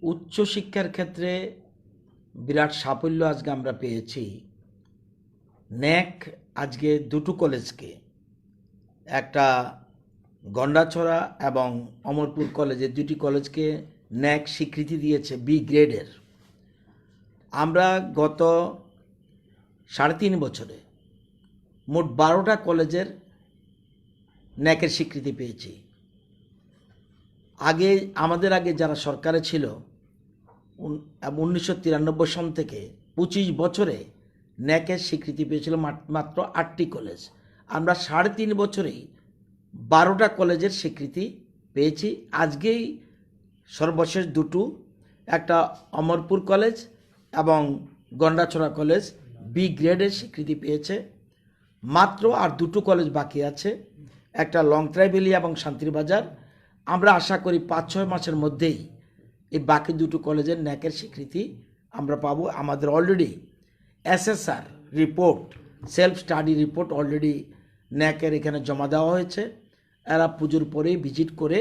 উচ্চশিক্ষার ক্ষেত্রে বিরাট সাফল্য আজকে আমরা পেয়েছি। ন্যাক আজকে দুটো কলেজকে, একটা গন্ডাছড়া এবং অমরপুর কলেজের দুটি কলেজকে ন্যাক স্বীকৃতি দিয়েছে বি গ্রেডের। আমরা গত 3.5 বছরে মোট 12টা কলেজের ন্যাকের স্বীকৃতি পেয়েছি। আমাদের আগে যারা সরকারে ছিল 1993 সন থেকে 25 বছরে ন্যাকের স্বীকৃতি পেয়েছিল মাত্র 8টি কলেজ। আমরা 3.5 বছরেই 12টা কলেজের স্বীকৃতি পেয়েছি। আজকেই সর্বশেষ দুটো, একটা অমরপুর কলেজ এবং গন্ডাছড়া কলেজ বি গ্রেডের স্বীকৃতি পেয়েছে। মাত্র আর দুটো কলেজ বাকি আছে, একটা লংতরাই ভ্যালি এবং শান্তিরবাজার। আমরা আশা করি 5-6 মাসের মধ্যেই এই বাকি দুটো কলেজের ন্যাকের স্বীকৃতি আমরা পাবো। আমাদের already SSR report, self study report already ন্যাকের এখানে জমা দেওয়া হয়েছে। এরা পুজোর পরেই ভিজিট করবে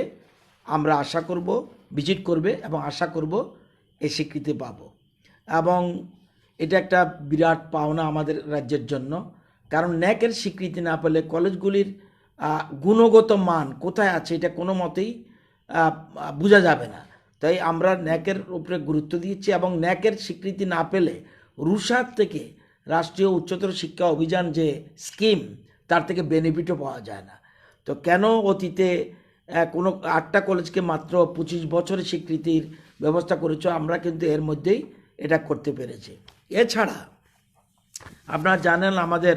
এবং আশা করব এই স্বীকৃতি পাবো। এবং এটা একটা বিরাট পাওনা আমাদের রাজ্যের জন্য, কারণ ন্যাকের স্বীকৃতি না পেলে কলেজগুলির গুণগত মান কোথায় আছে এটা কোনো মতেই বোঝা যাবে না। তাই আমরা ন্যাকের উপরে গুরুত্ব দিচ্ছি এবং ন্যাকের স্বীকৃতি না পেলে রুশাদ থেকে রাষ্ট্রীয় উচ্চতর শিক্ষা অভিযান যে স্কিম, তার থেকে বেনিফিটও পাওয়া যায় না। তো কেন অতীতে কোনো 8টা কলেজকে মাত্র 25 বছরের স্বীকৃতির ব্যবস্থা করেছ, আমরা কিন্তু এর মধ্যেই এটা করতে পেরেছি। এছাড়া আপনারা জানেন আমাদের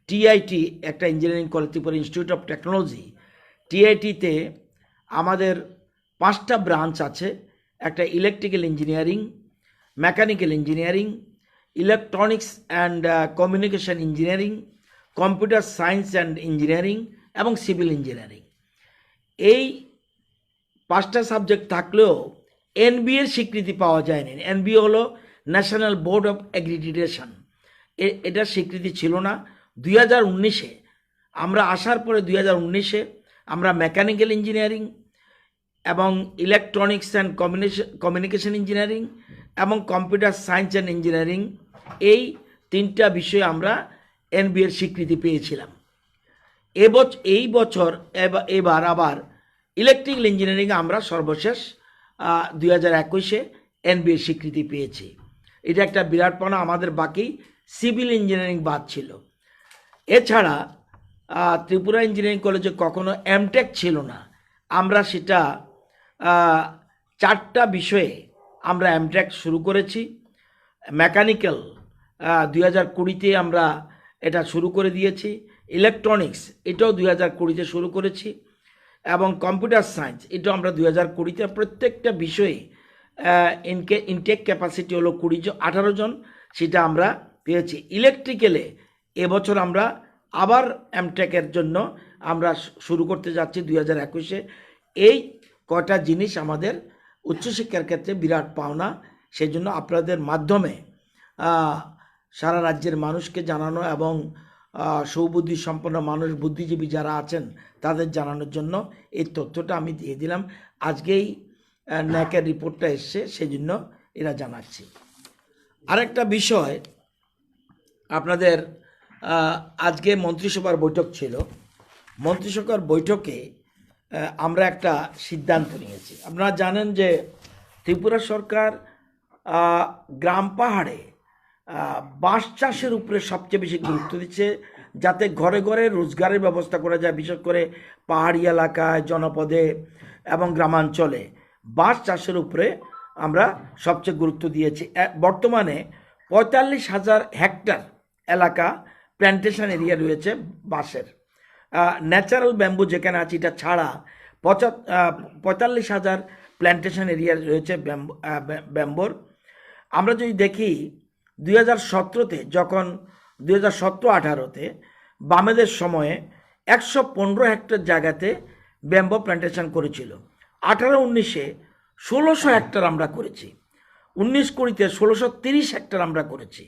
টিআইটি একটা engineering college, Tripura Institute of Technology. টিআইটিতে আমাদের 5টা ব্রাঞ্চ আছে, একটা electrical engineering, mechanical engineering, electronics and communication engineering, computer science and engineering এবং সিভিল ইঞ্জিনিয়ারিং। এই 5টা সাবজেক্ট থাকলেও এনবিএর স্বীকৃতি পাওয়া যায়নি। এনবিএ হলো ন্যাশনাল বোর্ড অফ অ্যাক্রিডিটেশন, এটার স্বীকৃতি ছিল না। 2019-এ আমরা আসার পরে 2019-এ আমরা মেকানিক্যাল ইঞ্জিনিয়ারিং এবং ইলেকট্রনিক্স অ্যান্ড কমিউনিকেশন ইঞ্জিনিয়ারিং এবং কম্পিউটার সায়েন্স অ্যান্ড ইঞ্জিনিয়ারিং, এই 3টা বিষয়ে আমরা এনবিএর স্বীকৃতি পেয়েছিলাম। এই বছর এবার আবার ইলেকট্রিক্যাল ইঞ্জিনিয়ারিং আমরা সর্বশেষ 2021-এ এনবিএর স্বীকৃতি পেয়েছি। এটা একটা বিরাট পাওনা। আমাদের বাকি সিভিল ইঞ্জিনিয়ারিং বাদ ছিল। এছাড়া ত্রিপুরা ইঞ্জিনিয়ারিং কলেজে কখনো এমটেক ছিল না। আমরা সেটা 4টা বিষয়ে আমরা এমটেক শুরু করেছি। মেকানিক্যাল 2020-তে আমরা এটা শুরু করে দিয়েছি। ইলেকট্রনিক্স এটাও 2020-তে শুরু করেছি এবং কম্পিউটার সায়েন্স এটাও আমরা 2020-তে। প্রত্যেকটা বিষয়ে ইনটেক ক্যাপাসিটি হলো 18 জন, সেটা আমরা পেয়েছি। ইলেকট্রিক্যালে এবছর আমরা আবার এমটেকের জন্য আমরা শুরু করতে যাচ্ছি 2021-এ। এই কটা জিনিস আমাদের উচ্চশিক্ষার ক্ষেত্রে বিরাট পাওনা। সেই জন্য আপনাদের মাধ্যমে সারা রাজ্যের মানুষকে জানানো এবং সৌবুদ্ধি সম্পন্ন মানুষ, বুদ্ধিজীবী যারা আছেন তাদের জানানোর জন্য এই তথ্যটা আমি দিয়ে দিলাম। আজকেই ন্যাকের রিপোর্টটা এসছে, সেই জন্য এরা জানাচ্ছি। আরেকটা বিষয়, আপনাদের আজকে মন্ত্রিসভার বৈঠক ছিল। মন্ত্রিসভার বৈঠকে আমরা একটা সিদ্ধান্ত নিয়েছি। আপনারা জানেন যে ত্রিপুরা সরকার গ্রাম পাহাড়ে বাঁশ চাষের উপরে সবচেয়ে বেশি গুরুত্ব দিচ্ছে, যাতে ঘরে ঘরে রোজগারের ব্যবস্থা করা যায়। বিশেষ করে পাহাড়ি এলাকায়, জনপদে এবং গ্রামাঞ্চলে বাঁশ চাষের উপরে আমরা সবচেয়ে গুরুত্ব দিয়েছি। বর্তমানে 45,000 হেক্টর এলাকা প্ল্যান্টেশন এরিয়া রয়েছে বাঁশের। ন্যাচারাল ব্যাম্বু যেখানে আছে এটা ছাড়া 45,000 প্ল্যান্টেশন এরিয়া রয়েছে ব্যাম্বোর। আমরা যদি দেখি 2017-তে, যখন 2017-18-তে বামেদের সময়ে 115 হেক্টর জায়গাতে ব্যাম্বো প্ল্যান্টেশন করেছিল। 18-19-এ 1600 হেক্টর আমরা করেছি। 19-20-তে 1630 হেক্টর আমরা করেছি।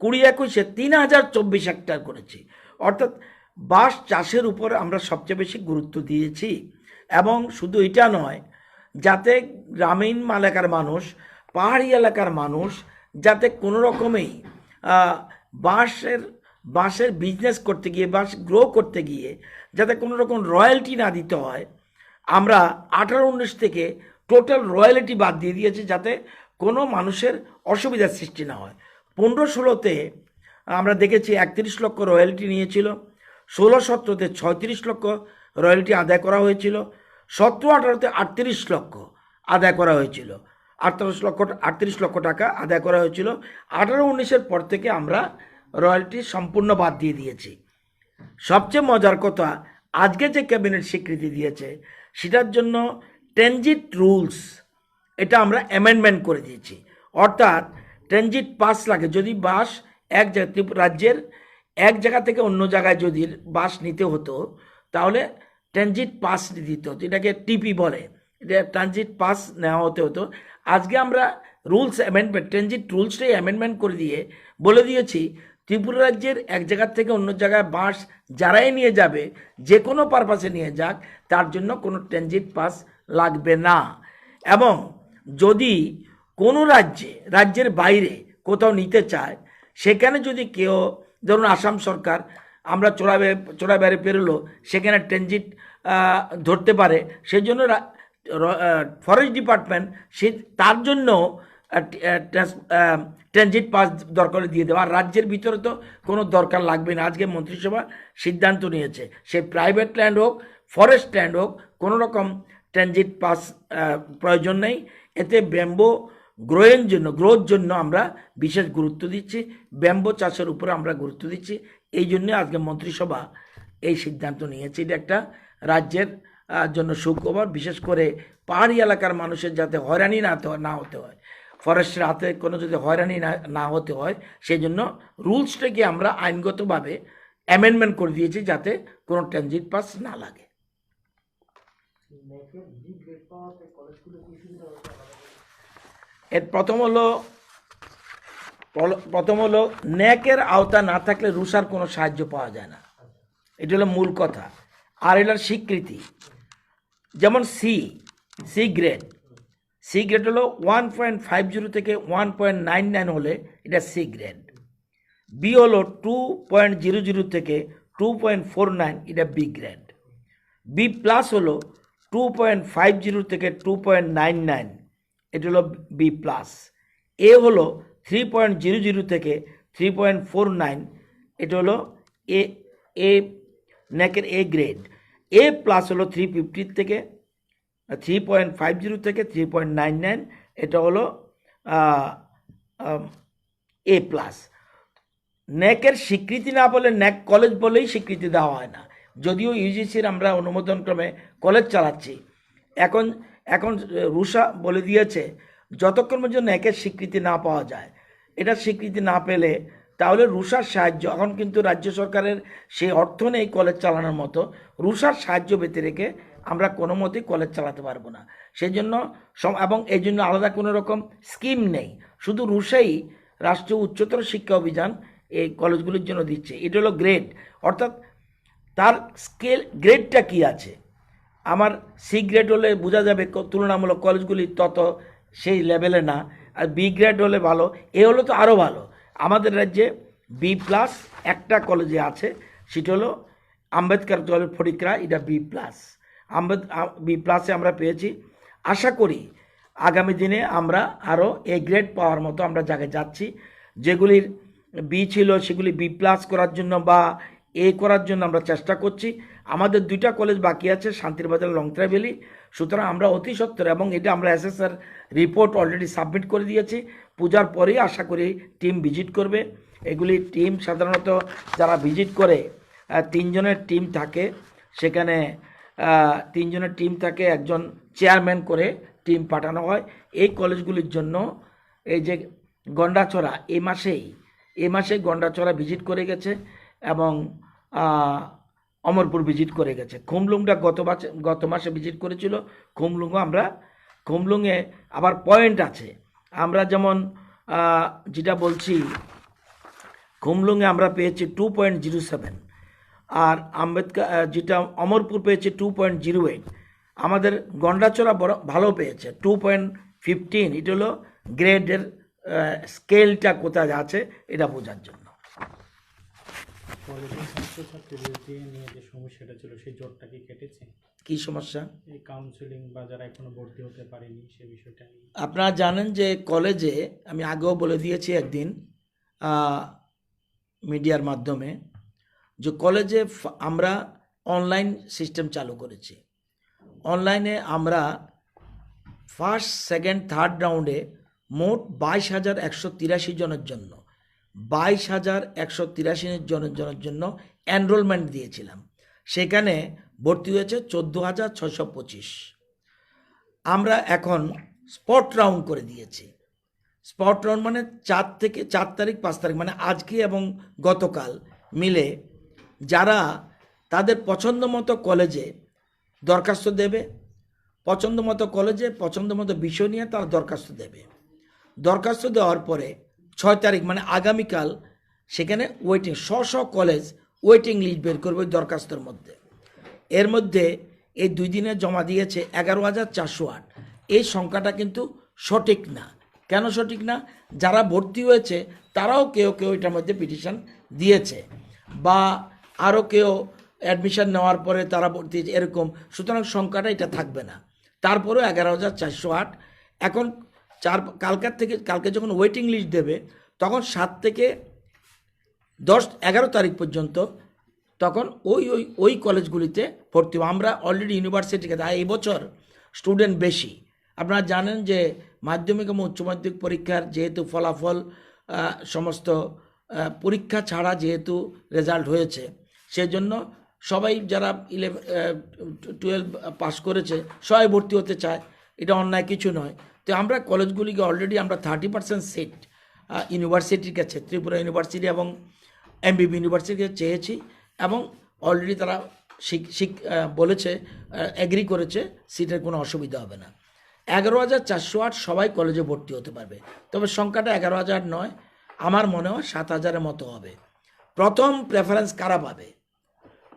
20-21-এ 3024 হেক্টর করেছি। অর্থাৎ বাঁশ চাষের উপর আমরা সবচেয়ে বেশি গুরুত্ব দিয়েছি। এবং শুধু এটা নয়, যাতে গ্রামীণ এলাকার মানুষ, পাহাড়ি এলাকার মানুষ যাতে কোনো রকমেই বাঁশের বিজনেস করতে গিয়ে, বাঁশ গ্রো করতে গিয়ে যাতে কোনো রকম রয়্যালটি না দিতে হয়, আমরা 18-19 থেকে টোটাল রয়্যালিটি বাদ দিয়ে দিয়েছি, যাতে কোনো মানুষের অসুবিধার সৃষ্টি না হয়। 15-16তে আমরা দেখেছি 31 লক্ষ রয়্যালটি নিয়েছিল, 16-17তে 36 লক্ষ রয়্যালটি আদায় করা হয়েছিল, 17-18তে 38 লক্ষ আদায় করা হয়েছিল, 38 লক্ষ টাকা আদায় করা হয়েছিল। 18-19-এর পর থেকে আমরা রয়্যালটি সম্পূর্ণ বাদ দিয়ে দিয়েছি। সবচেয়ে মজার কথা, আজকে যে ক্যাবিনেট স্বীকৃতি দিয়েছে সেটার জন্য ট্রানজিট রুলস এটা আমরা অ্যামেন্ডমেন্ট করে দিয়েছি। অর্থাৎ ট্রানজিট পাস লাগে, যদি বাস এক রাজ্যের এক জায়গা থেকে অন্য জায়গায় যদি বাস নিতে হতো তাহলে ট্রানজিট পাস দিতে হতো, এটাকে টিপি বলে, এটা ট্রানজিট পাস নেওয়া হতো। আজকে আমরা রুলস অ্যামেন্ডমেন্ট, ট্রানজিট রুলসটাই অ্যামেন্ডমেন্ট করে দিয়ে বলে দিয়েছি ত্রিপুরা রাজ্যের এক জায়গার থেকে অন্য জায়গায় বাস যারাই নিয়ে যাবে, যে কোনো পারপাসে নিয়ে যাক, তার জন্য কোনো ট্রানজিট পাস লাগবে না। এবং যদি কোনো রাজ্যের বাইরে কোথাও নিতে চায়, সেখানে যদি কেউ, ধরুন আসাম সরকার আমরা চোরাবাড়ি পেরোলো, সেখানে ট্রানজিট ধরতে পারে, সেই জন্য ফরেস্ট ডিপার্টমেন্ট তার জন্য ট্রানজিট পাস দরকার দিয়ে দেওয়া। আর রাজ্যের ভিতরে তো কোনো দরকার লাগবে না। আজকে মন্ত্রিসভা সিদ্ধান্ত নিয়েছে, সে প্রাইভেট ল্যান্ড হোক, ফরেস্ট ল্যান্ড হোক, কোনো রকম ট্রানজিট পাস প্রয়োজন নেই। এতে ব্যাম্বো গ্রোথ জন্য আমরা বিশেষ গুরুত্ব দিচ্ছি, ব্যাম্বো চাষের উপরে আমরা গুরুত্ব দিচ্ছি। এই জন্য আজকে মন্ত্রিসভা এই সিদ্ধান্ত নিয়েছে। এটা একটা রাজ্যের জন্য সুখবর, বিশেষ করে পাহাড়ি এলাকার মানুষের যাতে হয়রানি না হতে হয়, ফরেস্টের হাতে কোনো যদি হয়রানি না হতে হয়, সেই জন্য রুলসটাকে আমরা আইনগতভাবে অ্যামেন্ডমেন্ট করে দিয়েছি যাতে কোনো ট্রানজিট পাস না লাগে। এর প্রথম হলো ন্যাকের আওতা না থাকলে রুসার কোনো সাহায্য পাওয়া যায় না, এটা হলো মূল কথা। আর এটার স্বীকৃতি, যেমন সি গ্রেড হলো 1.50 থেকে 1.99 হলে এটা সি গ্রেড। বি হলো 2.00 থেকে 2.49, এটা বি গ্রেড। বি প্লাস হলো 2.50 থেকে 2.99, এটা হলো বি প্লাস। এ হলো 3.00 থেকে 3.49, এটা হলো ন্যাকের এ গ্রেড। এ প্লাস হলো 350 থেকে 3.50 থেকে 3.99, এটা হলো এ প্লাস। ন্যাকের স্বীকৃতি না বলে ন্যাক কলেজ বলেই স্বীকৃতি দেওয়া হয় না, যদিও ইউজিসির আমরা অনুমোদন ক্রমে কলেজ চালাচ্ছি। এখন রুষা বলে দিয়েছে যতক্ষণ পর্যন্ত ন্যাকের স্বীকৃতি না পাওয়া যায়, এটা স্বীকৃতি না পেলে তাহলে রুষার সাহায্য, এখন কিন্তু রাজ্য সরকারের সেই অর্থ নেই কলেজ চালানোর মতো, রুষার সাহায্য পেতে রেখে আমরা কোনো মতেই কলেজ চালাতে পারবো না। সেই জন্য এবং এই জন্য আলাদা কোনো রকম স্কিম নেই, শুধু রুষাই রাষ্ট্রীয় উচ্চতর শিক্ষা অভিযান এই কলেজগুলির জন্য দিচ্ছে। এটা হলো গ্রেড, অর্থাৎ তার গ্রেডটা কি আছে। আমার সি গ্রেড হলে বোঝা যাবে তুলনামূলক কলেজগুলি তত সেই লেভেলে না, আর বি গ্রেড হলে ভালো, এ হলো তো আরও ভালো। আমাদের রাজ্যে বি প্লাস একটা কলেজে আছে, সেটা হলো আম্বেদকর কলেজ ফটিকরা, এটা বি প্লাস। বি প্লাসে আমরা পেয়েছি। আশা করি আগামী দিনে আমরা আরও এ গ্রেড পাওয়ার মতো আমরা জায়গায় যাচ্ছি। যেগুলির বি ছিল সেগুলি বি প্লাস করার জন্য বা এ করার জন্য আমরা চেষ্টা করছি। আমাদের 2টা কলেজ বাকি আছে, শান্তিরবাজার, লংথরা ভ্যালি। সুতরাং আমরা অতি সত্বর, এবং এটা আমরা এসএসআর রিপোর্ট অলরেডি সাবমিট করে দিয়েছি, পূজার পরেই আশা করি টিম ভিজিট করবে। এগুলি টিম সাধারণত যারা ভিজিট করে 3 জনের টিম থাকে, সেখানে 3 জনের টিম থাকে, একজন চেয়ারম্যান করে টিম পাঠানো হয় এই কলেজগুলির জন্য। এই যে গন্ডাছড়া এই মাসেই গন্ডাছড়া ভিজিট করে গেছে, এবং অমরপুর ভিজিট করে গেছে। খুমলুংটা গত মাসে ভিজিট করেছিল। খুমলুঙে আবার পয়েন্ট আছে, আমরা যেমন যেটা বলছি, খুমলুঙে আমরা পেয়েছি 2.07, আর যেটা অমরপুর পেয়েছে 2.08, আমাদের গন্ডাচড়া বড় ভালো পেয়েছে 2.15, এটা হলো গ্রেডের স্কেলটা কোথায় আছে এটা বোঝার জন্য। কলেজের ছাত্রছাত্রীদের নিয়ে যে সমস্যাটা ছিল সেই জটটা কি কেটেছে? কি সমস্যা? এই কাউন্সিলিং বা যারা এখনো ভর্তি হতে পারেনি সে বিষয়টা নিয়ে। আপনারা জানেন যে কলেজে আমি আগেও বলে দিয়েছি একদিন মিডিয়ার মাধ্যমে, যে কলেজে আমরা অনলাইন সিস্টেম চালু করেছি। অনলাইনে আমরা ফার্স্ট, সেকেন্ড, থার্ড রাউন্ডে মোট 22,183 জনের জন্য 22,183 জনের জন্য এনরোলমেন্ট দিয়েছিলাম। সেখানে ভর্তি হয়েছে 14,625। আমরা এখন স্পট রাউন্ড করে দিয়েছি। স্পট রাউন্ড মানে 4 তারিখ 5 তারিখ মানে আজকে এবং গতকাল মিলে যারা তাদের পছন্দ মতো কলেজে দরখাস্ত দেবে, পছন্দ মতো কলেজে পছন্দ মতো বিষয় নিয়ে তারা দরখাস্ত দেবে। দরখাস্ত দেওয়ার পরে 6 তারিখ মানে আগামীকাল সেখানে ওয়েটিং কলেজ ওয়েটিং লিস্ট বের করবে দরখাস্তের মধ্যে। এর মধ্যে এই 2 দিনে জমা দিয়েছে 11,408। এই সংখ্যাটা কিন্তু সঠিক না। কেন সঠিক না? যারা ভর্তি হয়েছে তারাও কেউ এটার মধ্যে পিটিশন দিয়েছে, বা আরও কেউ অ্যাডমিশন নেওয়ার পরে তারা ভর্তি হয়েছে এরকম। সুতরাং সংখ্যাটা এটা থাকবে না। তারপরেও 11,408। এখন কালকে যখন ওয়েটিং লিস্ট দেবে তখন 7 থেকে 11 তারিখ পর্যন্ত তখন ওই কলেজগুলিতে ভর্তি হবে। আমরা অলরেডি ইউনিভার্সিটিকে এই বছর স্টুডেন্ট বেশি। আপনারা জানেন যে মাধ্যমিক এবং উচ্চ মাধ্যমিক পরীক্ষার যেহেতু ফলাফল সমস্ত পরীক্ষা ছাড়া যেহেতু রেজাল্ট হয়েছে, সেজন্য সবাই যারা 12 পাস করেছে সবাই ভর্তি হতে চায়, এটা অন্যায় কিছু নয়। তো আমরা কলেজগুলিকে অলরেডি আমরা 30% সিট ইউনিভার্সিটির কাছে, ত্রিপুরা ইউনিভার্সিটি এবং এমবিবি ইউনিভার্সিটিকে চেয়েছি, এবং অলরেডি তারা বলেছে, এগ্রি করেছে, সিটের কোনো অসুবিধা হবে না। 11,408 সবাই কলেজে ভর্তি হতে পারবে। তবে সংখ্যাটা 11,000 নয়, আমার মনে হয় 7,000-এর মতো হবে। প্রথম প্রেফারেন্স কারা পাবে?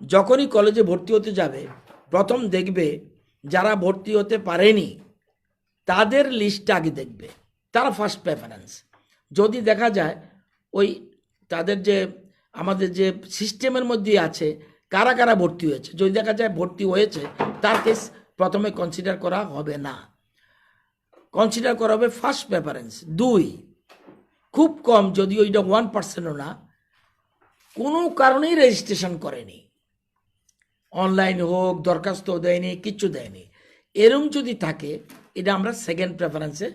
যখনই কলেজে ভর্তি হতে যাবে প্রথম দেখবে যারা ভর্তি হতে পারেনি তাদের লিস্টটা আগে দেখবে, তারা ফার্স্ট প্রেফারেন্স। যদি দেখা যায় ওই তাদের যে আমাদের যে সিস্টেমের মধ্যে আছে কারা কারা ভর্তি হয়েছে, যদি দেখা যায় ভর্তি হয়েছে তার কেস প্রথমে কনসিডার করা হবে না, কনসিডার করা হবে ফার্স্ট প্রেফারেন্স। 2, খুব কম, যদি ওইটা 1%ও না, কোনো কারণেই রেজিস্ট্রেশন করেনি, অনলাইন হোক, দরখাস্ত দেয়নি, কিচ্ছু দেয়নি, এরম যদি থাকে এটা আমরা সেকেন্ড প্রেফারেন্সে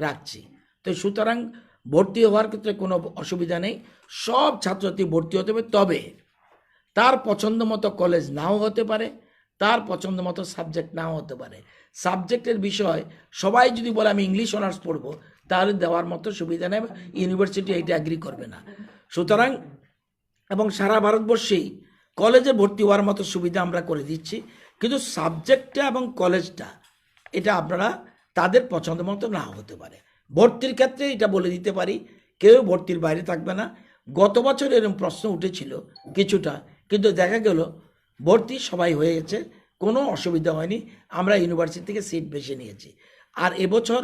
রাখছি। তো সুতরাং ভর্তি হওয়ার ক্ষেত্রে কোনো অসুবিধা নেই, সব ছাত্রছাত্রী ভর্তি হতে হবে। তবে তার পছন্দ মতো কলেজ নাও হতে পারে, তার পছন্দ মতো সাবজেক্ট নাও হতে পারে। সাবজেক্টের বিষয় সবাই যদি বলে আমি ইংলিশ অনার্স পড়বো, তাহলে দেওয়ার মতো সুবিধা নেই, ইউনিভার্সিটি এইটা অ্যাগ্রি করবে না। সুতরাং এবং সারা ভারতবর্ষেই কলেজে ভর্তি হওয়ার মতো সুবিধা আমরা করে দিচ্ছি, কিন্তু সাবজেক্টটা এবং কলেজটা এটা আপনারা তাদের পছন্দ মতো না হতে পারে। ভর্তির ক্ষেত্রে এটা বলে দিতে পারি, কেউ ভর্তির বাইরে থাকবে না। গত বছর এরকম প্রশ্ন উঠেছিল কিছুটা, কিন্তু দেখা গেল ভর্তি সবাই হয়ে গেছে, কোনো অসুবিধা হয়নি। আমরা ইউনিভার্সিটি থেকে সিট বেশি নিয়েছি, আর এবছর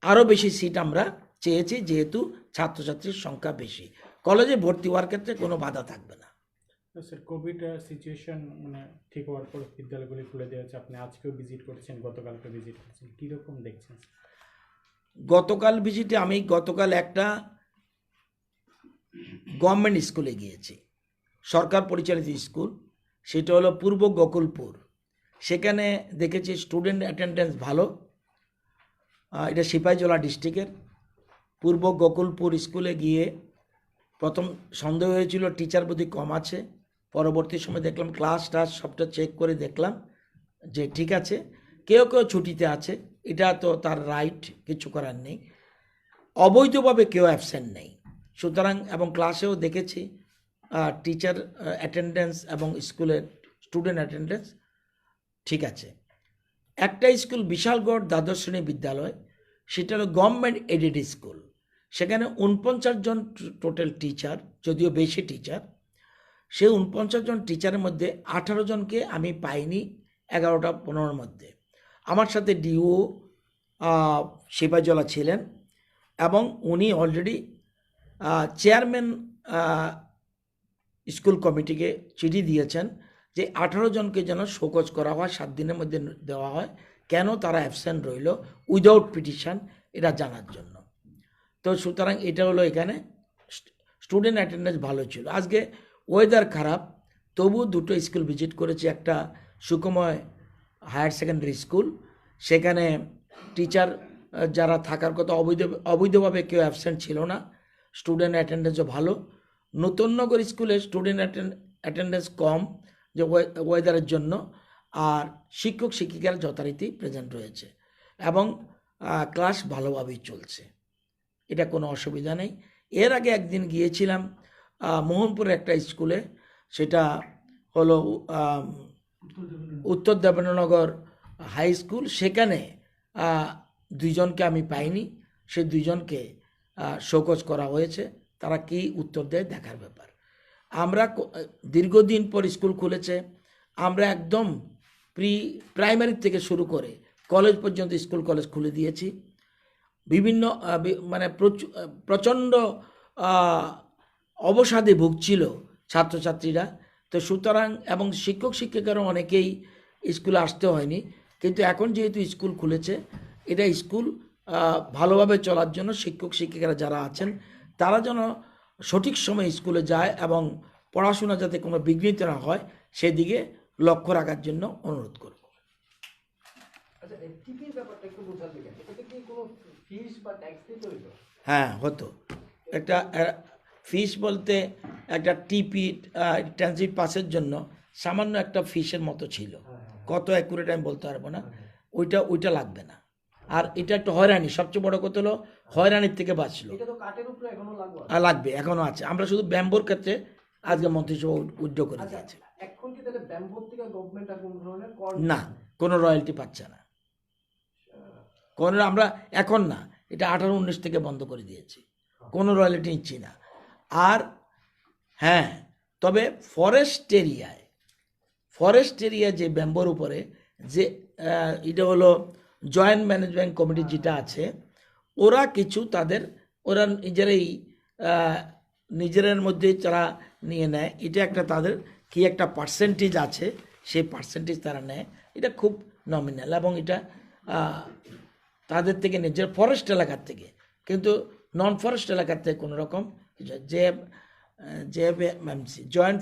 আরও বেশি সিট আমরা চেয়েছি, যেহেতু ছাত্রছাত্রীর সংখ্যা বেশি। কলেজে ভর্তি হওয়ার ক্ষেত্রে কোনো বাধা থাকবে না। স্যার, কোভিড সিচুয়েশন মানে ঠিক হওয়ার পর বিদ্যালয়গুলি খুলে দেওয়া হচ্ছে, আপনি আজকেও ভিজিট করেছেন, গতকালকে ভিজিট করেছেন, কীরকম দেখছেন? গতকাল ভিজিটে আমি একটা গভর্নমেন্ট স্কুলে গিয়েছি, সরকার পরিচালিত স্কুল, সেটা হলো পূর্ব গোকুলপুর। সেখানে দেখেছি স্টুডেন্ট অ্যাটেন্ডেন্স ভালো। এটা সিপাহীজলা ডিস্ট্রিক্টের পূর্ব গোকুলপুর স্কুলে গিয়ে প্রথম সন্দেহ হয়েছিল টিচার বোধহয় কম আছে, পরবর্তী সময় দেখলাম ক্লাস সবটা চেক করে দেখলাম যে ঠিক আছে। কেউ ছুটিতে আছে, এটা তো তার রাইট, কিছু করার নেই। অবৈধভাবে কেউ অ্যাবসেন্ট নেই। সুতরাং এবং ক্লাসেও দেখেছি টিচার অ্যাটেন্ডেন্স এবং স্কুলের স্টুডেন্ট অ্যাটেন্ডেন্স ঠিক আছে। একটা স্কুল বিশালগড় দ্বাদশ শ্রেণী বিদ্যালয়, সেটা হলো গভর্নমেন্ট এডেড স্কুল। সেখানে 49 জন টোটাল টিচার, যদিও বেশি টিচার। সেই 49 জন টিচারের মধ্যে 18 জনকে আমি পাইনি 11টা 15-র মধ্যে। আমার সাথে ডিও সিপাহীজলা ছিলেন এবং উনি অলরেডি চেয়ারম্যান স্কুল কমিটিকে চিঠি দিয়েছেন যে 18 জনকে যেন শোকজ করা হয়, 7 দিনের মধ্যে দেওয়া হয়, কেন তারা অ্যাবসেন্ট রইল উইদাউট পিটিশন, এটা জানার জন্য। তো সুতরাং এটা হলো এখানে স্টুডেন্ট অ্যাটেন্ডেন্স ভালো ছিল। আজকে ওয়েদার খারাপ, তবু দুটো স্কুল ভিজিট করেছি। একটা সুকময় হায়ার সেকেন্ডারি স্কুল, সেখানে টিচার যারা থাকার কথা অবৈধভাবে কেউ অ্যাবসেন্ট ছিল না, স্টুডেন্ট অ্যাটেন্ডেন্সও ভালো। নূতননগর স্কুলে স্টুডেন্ট অ্যাটেন্ডেন্স কম, যে ওয়েদারের জন্য, আর শিক্ষক শিক্ষিকারা যথারীতি প্রেজেন্ট রয়েছে এবং ক্লাস ভালোভাবেই চলছে, এটা কোনো অসুবিধা নেই। এর আগে একদিন গিয়েছিলাম মোহনপুরের একটা স্কুলে, সেটা হলো উত্তর দেবেন্দ্রনগর হাই স্কুল। সেখানে 2 জনকে আমি পাইনি, সে 2 জনকে শোকজ করা হয়েছে। তারা কি উত্তর দেয় দেখার ব্যাপার। আমরা দীর্ঘদিন পর স্কুল খুলেছে, আমরা একদম প্রাইমারি থেকে শুরু করে কলেজ পর্যন্ত স্কুল কলেজ খুলে দিয়েছি। বিভিন্ন মানে প্রচণ্ড অবসাদে ভুগছিল ছাত্রছাত্রীরা। তো সুতরাং এবং শিক্ষক শিক্ষিকারা অনেকেই স্কুলে আসতে হয়নি, কিন্তু এখন যেহেতু স্কুল খুলেছে, এটা স্কুল ভালোভাবে চলার জন্য শিক্ষক শিক্ষিকারা যারা আছেন তারা যেন সঠিক সময়ে স্কুলে যায় এবং পড়াশোনা যাতে কোনো বিঘ্নিত না হয় সেদিকে লক্ষ্য রাখার জন্য অনুরোধ করব। আচ্ছা, এই টিপির ব্যাপারটা একটু বোঝাতে গেলে এটাতে কি কোনো ফিস বা ট্যাক্স দিতে হইতো? হ্যাঁ, হতো। একটা ফিস বলতে একটা টিপি ট্রানজিট পাসের জন্য সামান্য একটা ফিসের মতো ছিল, কত অ্যাকুরেট আমি বলতে পারবো না, ওইটা লাগবে না। আর এটা একটা হয়রানি, সবচেয়ে বড় কথা হলো হয়রানির থেকে বাঁচলো। এটা তো কাঠের উপরে এখনো লাগবে। লাগবে, এখনো আছে। আমরা শুধু ব্যাম্বোর ক্ষেত্রে আজকে মন্ত্রিসভা উইথড্র করে দিয়েছে। এখন কি তাহলে ব্যাম্বোর থেকে গভর্নমেন্ট আর কোন ধরনের কর? না, কোনো রয়্যালটি পাচ্ছে না। কোনো আমরা এখন না, এটা 18-19 থেকে বন্ধ করে দিয়েছি, কোনো রয়্যালটি নিচ্ছি না। আর হ্যাঁ, তবে ফরেস্ট এরিয়া যে ব্যাম্বোর উপরে যে এটা হলো জয়েন্ট ম্যানেজমেন্ট কমিটি যেটা আছে, ওরা কিছু ওরা নিজেদের মধ্যে তারা নিয়ে নেয়। এটা একটা তাদের কি একটা পার্সেন্টেজ আছে, সেই পার্সেন্টেজ তারা নেয়। এটা খুব নমিনাল এবং এটা তাদের থেকে নিজের ফরেস্ট এলাকার থেকে, কিন্তু নন ফরেস্ট এলাকার থেকে কোনো রকম কিছু জয়েন্ট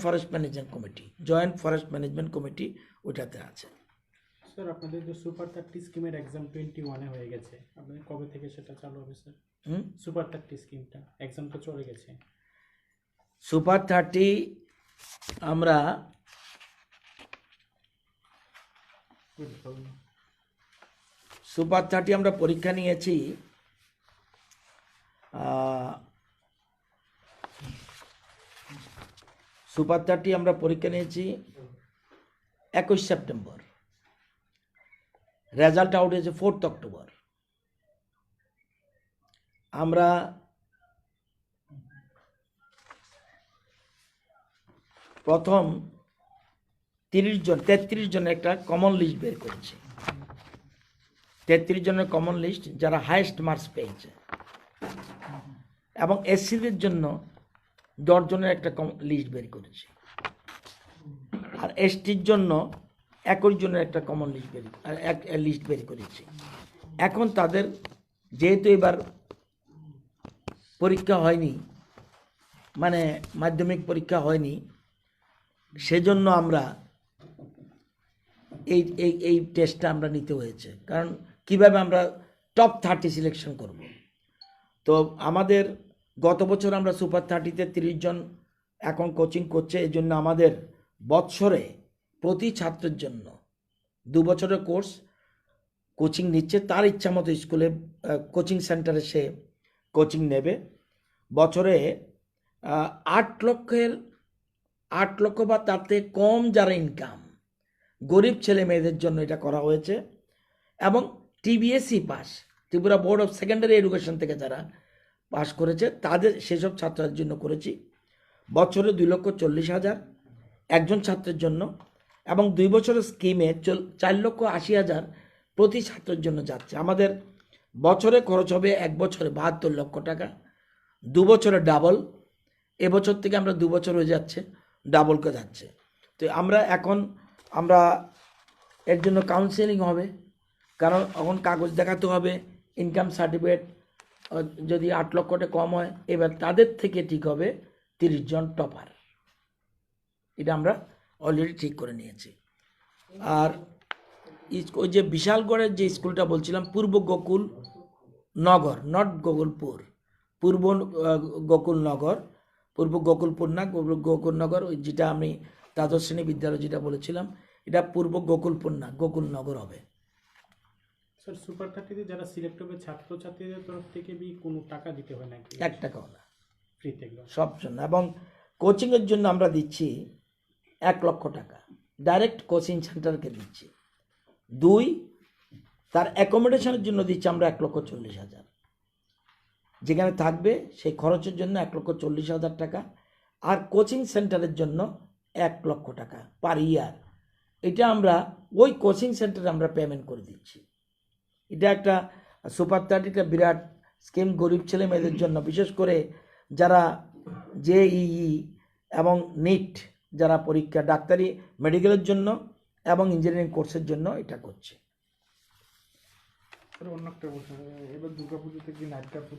ফরেস্ট ম্যানেজমেন্ট কমিটি ওটাতে আছে। স্যার, আপনাদের তো সুপার 30 স্কিমের এক্সাম 21-এ হয়ে গেছে, আপনাদের কবে থেকে সেটা চালু হবে স্যার? সুপার 30 স্কিমটা এক্সাম তো চলে গেছে। সুপার 30 আমরা পরীক্ষা নিয়েছি সুপার 30 আমরা পরীক্ষা নিয়েছি 21 সেপ্টেম্বর, রেজাল্ট আউট হয়েছে 4 অক্টোবর। আমরা প্রথম 33 জনের একটা কমন লিস্ট বের করেছি। 33 জনের কমন লিস্ট যারা হাইয়েস্ট মার্কস পেয়েছে, এবং এসসিদের জন্য 10 জনের একটা লিস্ট বের করেছি, আর এসটির জন্য 21 জনের একটা কমন লিস্ট বের করেছি। এখন তাদের যেহেতু এবার পরীক্ষা হয়নি, মানে মাধ্যমিক পরীক্ষা হয়নি, সেজন্য আমরা এই টেস্টটা আমরা নিতে হয়েছে। কারণ কিভাবে আমরা টপ 30 সিলেকশন করব। তো আমাদের গত বছর আমরা সুপার 30-তে 30 জন এখন কোচিং করছে। এই জন্য আমাদের বৎসরে প্রতি ছাত্রের জন্য 2 বছরের কোর্স কোচিং নিচ্ছে, তার ইচ্ছা মতো স্কুলে কোচিং সেন্টারে সে কোচিং নেবে। বছরে 8 লক্ষ বা তাতে কম যারা ইনকাম, গরিব ছেলে মেয়েদের জন্য এটা করা হয়েছে। এবং TBSC pass, Tripura board of secondary education থেকে যারা পাস করেছে তাদের সেসব ছাত্রদের জন্য করেছি। বছরে 2,40,000 একজন ছাত্রের জন্য, এবং 2 বছরের স্কিমে 4,80,000 প্রতি ছাত্রের জন্য যাচ্ছে। আমাদের বছরে খরচ হবে 1 বছরে 72 লক্ষ টাকা, 2 বছরে ডাবল। এবছর থেকে আমরা 2 বছর হয়ে যাচ্ছে, ডাবলকে যাচ্ছে। তো আমরা এর জন্য কাউন্সেলিং হবে, কারণ এখন কাগজ দেখাতে হবে, ইনকাম সার্টিফিকেট যদি 8 লক্ষ টাকা কম হয়, এবার তাদের থেকে ঠিক হবে 30 জন টপার। এটা আমরা অলরেডি ঠিক করে নিয়েছি। আর ওই যে বিশালগড়ের যে স্কুলটা বলছিলাম, পূর্ব গোকুল নগর, নট গোকুলপুর, পূর্ব গোকুলনগর, পূর্ব গোকুলপুর না, গোকুলনগর, ওই যেটা আমি দ্বাদশ শ্রেণী বিদ্যালয় যেটা বলেছিলাম, এটা পূর্ব গোকুলপুর না, গোকুলনগর হবে। স্যার সুপার 30-তে যারা সিলেক্ট হবে ছাত্রছাত্রীদের তরফ থেকে বি কোনো টাকা দিতে হয় নাকি? 1 টাকাও না, ফ্রিতে একদম? সব জন্য। এবং কোচিংয়ের জন্য আমরা দিচ্ছি 1 লক্ষ টাকা, ডাইরেক্ট কোচিং সেন্টারকে দিচ্ছি। 2, তার অ্যাকোমোডেশনের জন্য দিচ্ছি আমরা 1,40,000, যেখানে থাকবে সেই খরচের জন্য 1,40,000 টাকা। আর কোচিং সেন্টারের জন্য 1 লক্ষ টাকা পার ইয়ার। এটা আমরা ওই কোচিং সেন্টারে আমরা পেমেন্ট করে দিচ্ছি। এটা একটা সুপার 30 বিরাট স্কিম গরিব ছেলে মেয়েদের জন্য, বিশেষ করে যারা JEE এবং নিট যারা পরীক্ষা, ডাক্তারি মেডিকেলের জন্য এবং ইঞ্জিনিয়ারিং কোর্সের জন্য এটা করছে। অন্য একটা বলছেন, এবার দুর্গাপুজোতে কি নাইট ক্লাব